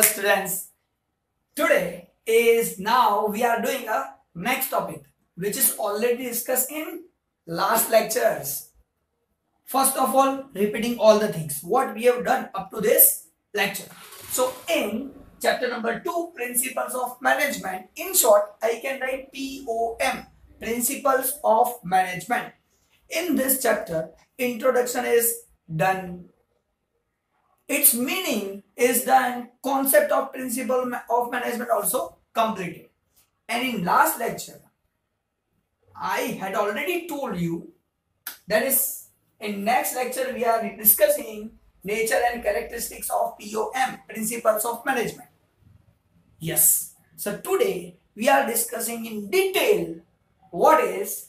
Well, students, today is now we are doing a next topic which is already discussed in last lectures. First of all, repeating all the things what we have done up to this lecture. So in chapter number 2, principles of management, in short I can write POM, principles of management. In this chapter, introduction is done. Its meaning is the concept of principle of management also completed. And in last lecture, I had already told you, that is in next lecture we are discussing nature and characteristics of POM, principles of management. Yes. So today we are discussing in detail what is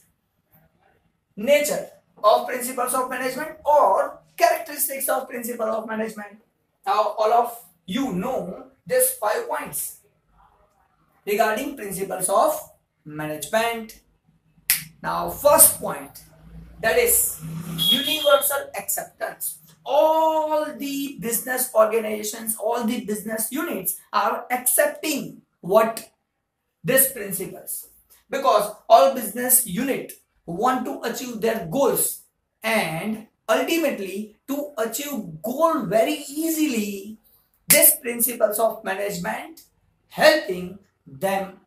nature of principles of management or characteristics of principle of management. Now all of you know these 5 points regarding principles of management. Now first point, that is universal acceptance. All the business organizations, all the business units are accepting what? These principles, because all business unit want to achieve their goals, and ultimately to achieve goal very easily, these principles of management helping them,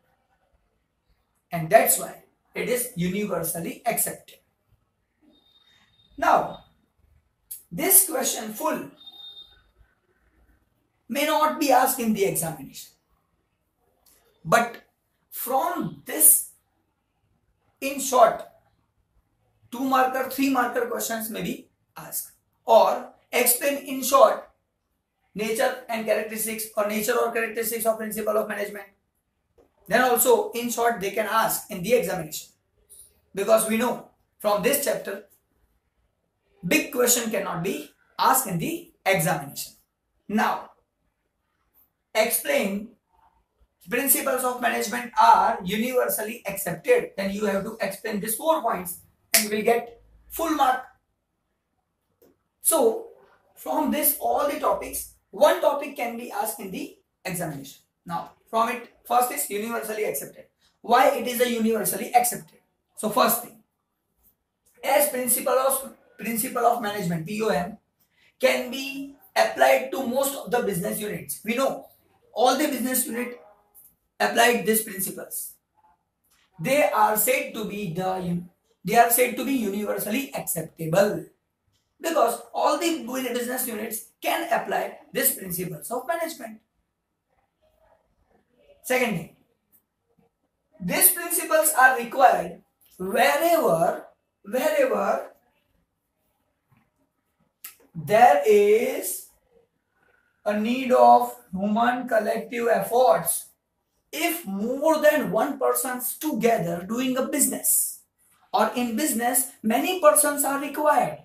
and that's why it is universally accepted. Now this question full may not be asked in the examination, but from this, in short, 2 marker, 3 marker questions may be asked, or explain in short nature and characteristics or nature or characteristics of principle of management. Then also in short they can ask in the examination, because we know from this chapter big question cannot be asked in the examination. Now explain principles of management are universally accepted, then you have to explain these 4 points and you will get full mark. So from this all the topics, one topic can be asked in the examination. Now from it, first is universally accepted. Why it is a universally accepted? So first thing, as principle of management POM can be applied to most of the business units. We know all the business unit applied these principles. They are said to be universally acceptable, because all the business units can apply these principles of management. Second thing, these principles are required wherever there is a need of human collective efforts. If more than one persons together doing a business, or in business many persons are required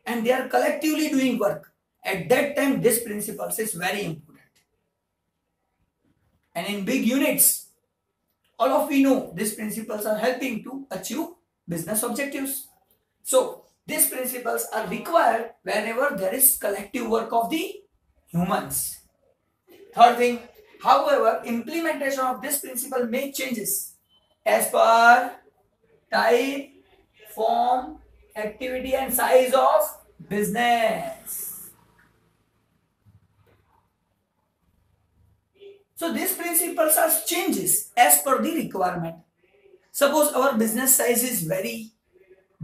and they are collectively doing work, at that time this principles is very important. And in big units, all of we know these principles are helping to achieve business objectives. So these principles are required wherever there is collective work of the humans. Third thing, however, implementation of this principle may changes as per type, form, activity and size of business. So these principles are changes as per the requirement. Suppose our business size is very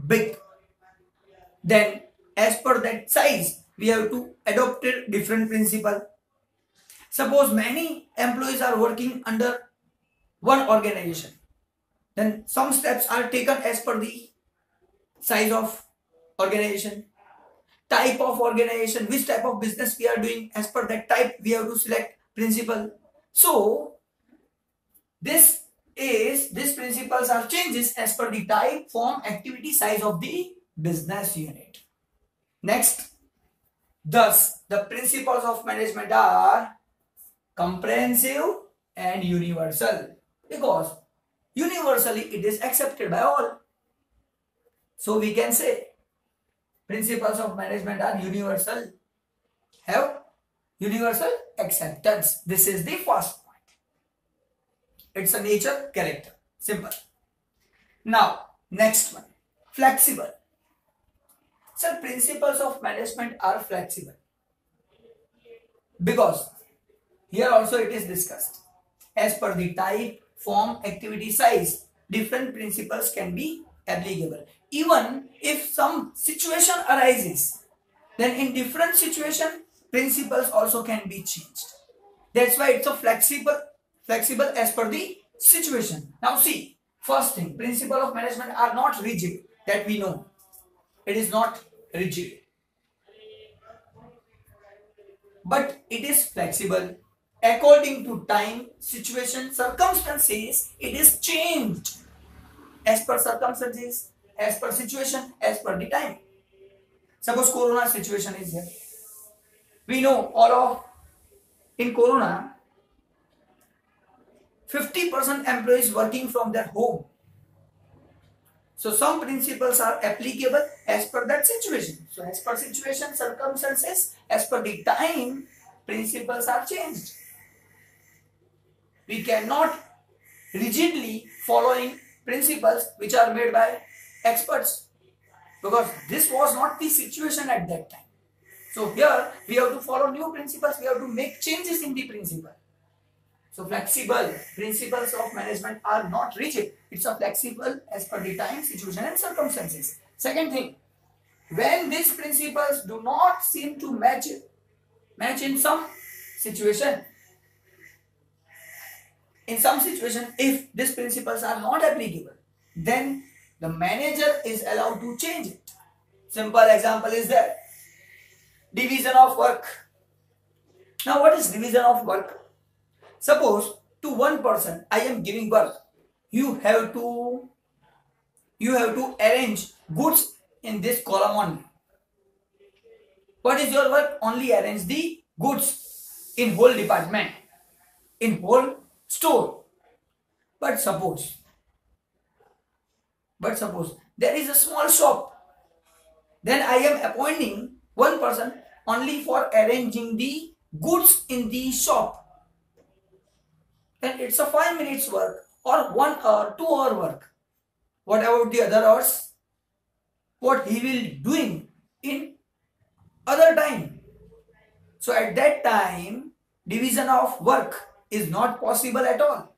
big, then as per that size we have to adopt a different principle. Suppose many employees are working under one organization, then some steps are taken as per the size of organization, type of organization, which type of business we are doing, as per that type we have to select principle. So these principles are changes as per the type, form, activity, size of the business unit. Next, thus the principles of management are comprehensive and universal, because universally it is accepted by all. So we can say principles of management are universal, have universal acceptance. This is the first point. It's a nature, character. Simple. Now, next one. Flexible. So, principles of management are flexible. Because here also it is discussed. As per the type, form, activity, size, different principles can be applicable. Even if some situation arises, then in different situation, principles also can be changed. That's why it's a flexible as per the situation. Now see, first thing, principle of management are not rigid, that we know. It is not rigid, but it is flexible. According to time, situation, circumstances, it is changed as per circumstances, as per situation, as per the time. Suppose corona situation is there. We know all of in corona, 50% employees working from their home. So some principles are applicable as per that situation. So as per situation, circumstances, as per the time, principles are changed. We cannot rigidly following principles which are made by experts, because this was not the situation at that time. So here we have to follow new principles, we have to make changes in the principle. So flexible principles of management are not rigid. It's a flexible as per the time, situation and circumstances. Second thing, when these principles do not seem to match in some situation, if these principles are not applicable, then the manager is allowed to change it. Simple example is there. Division of work. Now what is division of work? Suppose to one person I am giving work. You have to arrange goods in this column only. What is your work? Only arrange the goods in whole department, in whole store. But suppose there is a small shop. Then I am appointing one person only for arranging the goods in the shop. Then it's a 5 minutes work or 1 hour, 2 hour work. What about the other hours? What he will doing in other time? So at that time, division of work is not possible at all.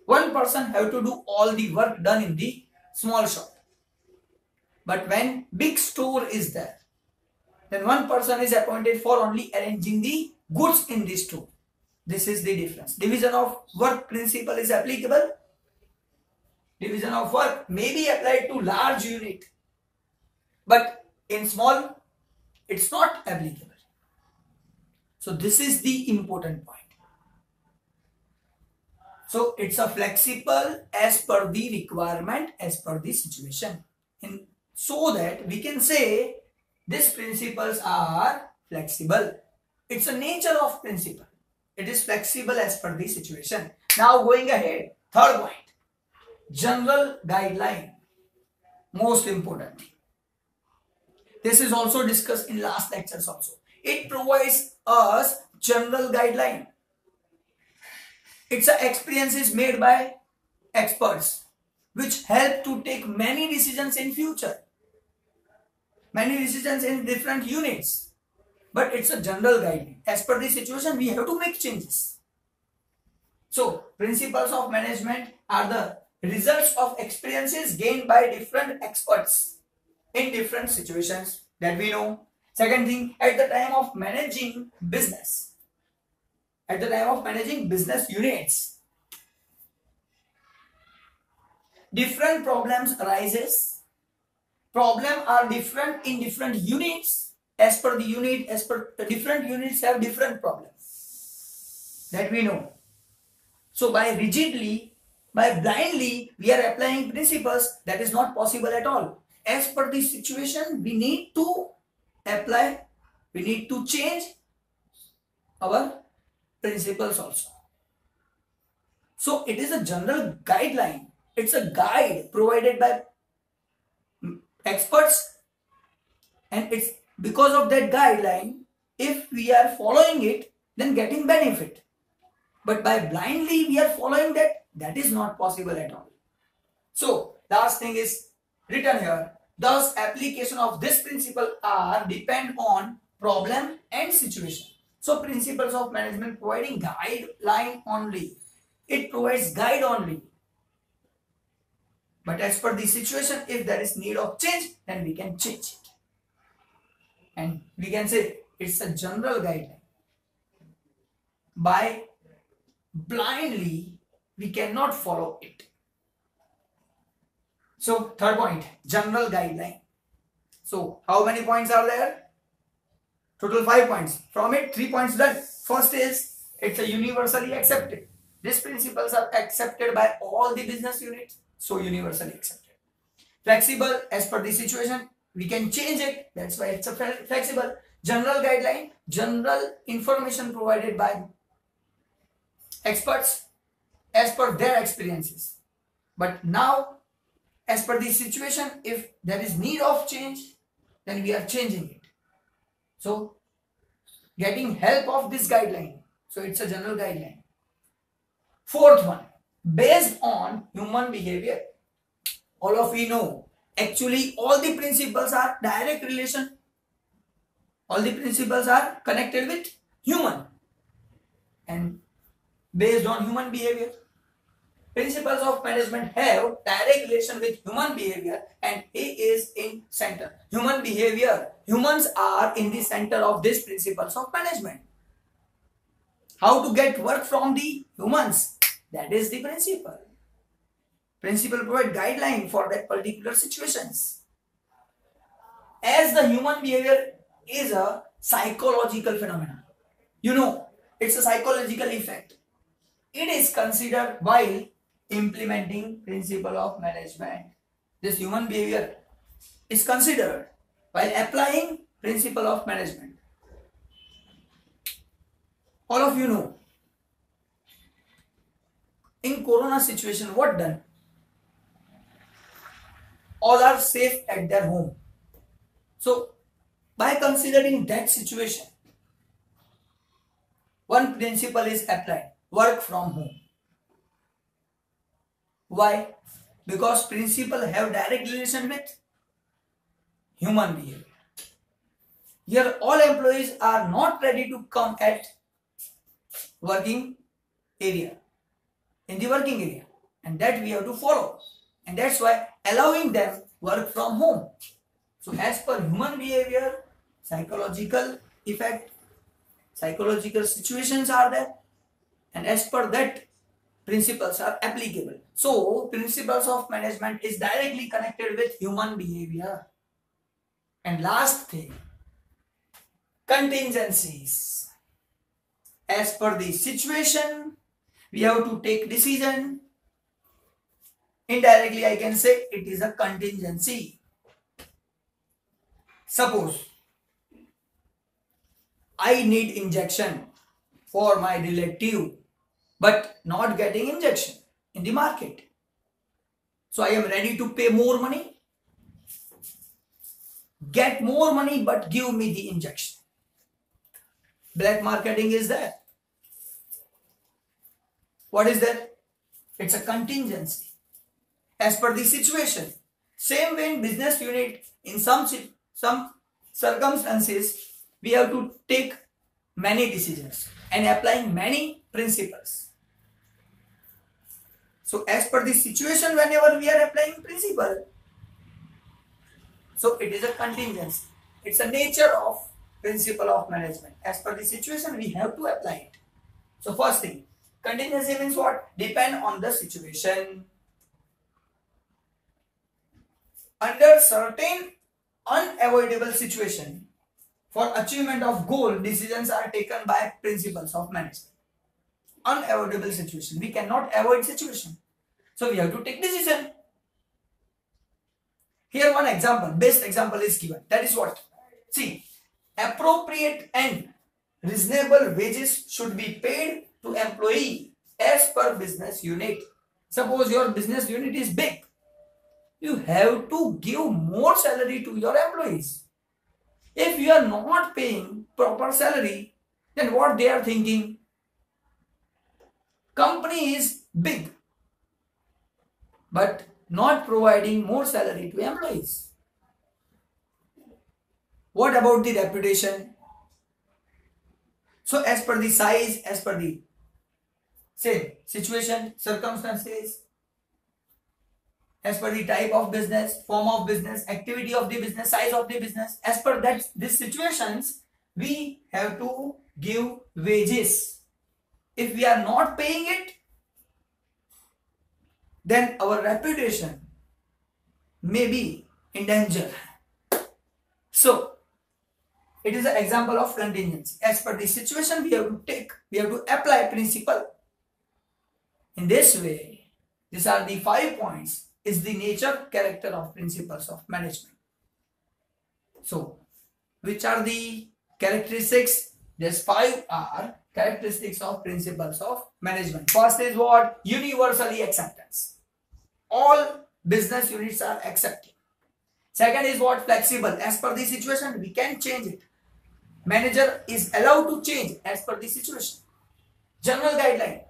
One person have to do all the work done in the small shop. But when big store is there, then one person is appointed for only arranging the goods in the store. This is the difference. Division of work principle is applicable. Division of work may be applied to large unit, but in small, it's not applicable. So this is the important point. So it's a flexible as per the requirement, as per the situation. So that we can say these principles are flexible. It's a nature of principle. It is flexible as per the situation. Now going ahead, third point. General guideline. Most important. This is also discussed in last lectures also. It provides us general guideline. It's a experiences made by experts which help to take many decisions in future. Many decisions in different units. But it's a general guideline. As per the situation, we have to make changes. So, principles of management are the results of experiences gained by different experts in different situations that we know. Second thing, at the time of managing business. At the time of managing business units, different problems arises. Problems are different in different units. As per the unit, as per the different units have different problems. That we know. So by blindly, we are applying principles, that is not possible at all. As per the situation, we need to apply, we need to change our principles also. So it is a general guideline. It's a guide provided by experts, and it's because of that guideline, if we are following it, then getting benefit. But by blindly we are following that is not possible at all. So last thing is written here. Thus application of this principle are depend on problem and situation. So principles of management providing guideline only. It provides guide only. But as per the situation, if there is need of change, then we can change it. And we can say it's a general guideline. By blindly, we cannot follow it. So third point, general guideline. So how many points are there? Total 5 points. From it, 3 points done. First is, it's a universally accepted. These principles are accepted by all the business units. So universally accepted. Flexible, as per the situation, we can change it. That's why it's a flexible. General guideline, general information provided by experts as per their experiences. But now, as per the situation, if there is need of change, then we are changing it. So, getting help of this guideline. So, it's a general guideline. Fourth one, based on human behavior. All of you know, actually all the principles are direct relation. All the principles are connected with human and based on human behavior. Principles of management have direct relation with human behavior and he is in center. Human behavior, humans are in the center of these principles of management. How to get work from the humans? That is the principle. Principle provide guideline for that particular situations. As the human behavior is a psychological phenomenon. You know, it's a psychological effect. It is considered while implementing principle of management. This human behavior is considered while applying principle of management. All of you know, in corona situation, what done? All are safe at their home. So, by considering that situation, one principle is applied, work from home. Why? Because principle have direct relation with human behavior. Here all employees are not ready to come at working area, in the working area, and that we have to follow, and that's why allowing them work from home. So as per human behavior, psychological effect, psychological situations are there, and as per that principles are applicable. So principles of management is directly connected with human behavior. And last thing, contingencies. As per the situation, we have to take decision. Indirectly, I can say it is a contingency. Suppose I need injection for my relative, but not getting injection in the market. So I am ready to pay more money, get more money, but give me the injection. Black marketing is there. What is that? It's a contingency. As per the situation. Same way in business unit, in some circumstances, we have to take many decisions and applying many principles. So as per the situation, whenever we are applying principle, so it is a contingency. It's a nature of principle of management. As per the situation, we have to apply it. So first thing, contingency means what? Depend on the situation. Under certain unavoidable situation, for achievement of goal, decisions are taken by principles of management. Unavoidable situation. We cannot avoid situation. So we have to take decision. Here one example, best example is given. That is what? See, appropriate and reasonable wages should be paid to employee as per business unit. Suppose your business unit is big. You have to give more salary to your employees. If you are not paying proper salary, Then what they are thinking? Company is big, but not providing more salary to employees. What about the reputation? So as per the size, as per the situation, circumstances, as per the type of business, form of business, activity of the business, size of the business, as per that these situations, we have to give wages. If we are not paying it, then our reputation may be in danger. So it is an example of contingency. As per the situation, we have to apply principle. In this way, these are the 5 points, is the nature, character of principles of management. So, which are the characteristics? These 5 are characteristics of principles of management. First is what? Universally acceptance. All business units are accepting. Second is what? Flexible. As per the situation, we can change it. Manager is allowed to change as per the situation. General guideline.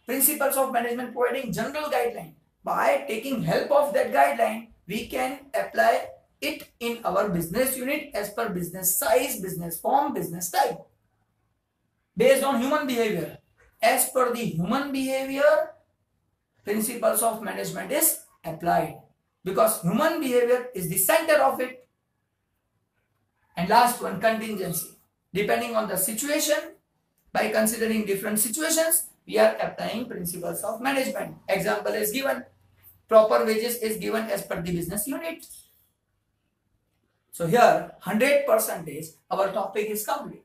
Principles of management providing general guideline. By taking help of that guideline, we can apply it in our business unit as per business size, business form, business type. Based on human behavior. As per the human behavior, principles of management is applied. Because human behavior is the center of it. And last one, contingency. Depending on the situation, by considering different situations, we are applying principles of management. Example is given. Proper wages is given as per the business unit. So here 100% our topic is complete.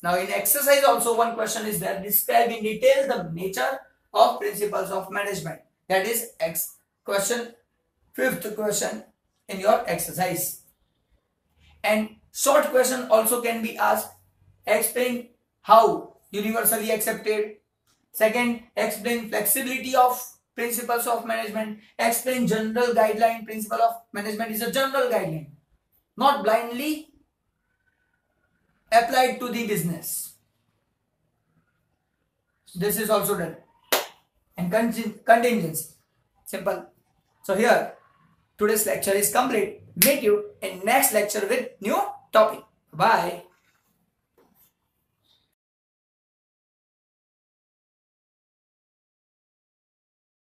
Now in exercise also one question is there. Describe in detail the nature of principles of management. That is fifth question in your exercise. And short question also can be asked. Explain how universally accepted. Second, explain flexibility of principles of management. Explain general guideline. Principle of management is a general guideline, not blindly applied to the business. This is also done. And contingency. Simple. So here, today's lecture is complete. Meet you in next lecture with new topic. Bye.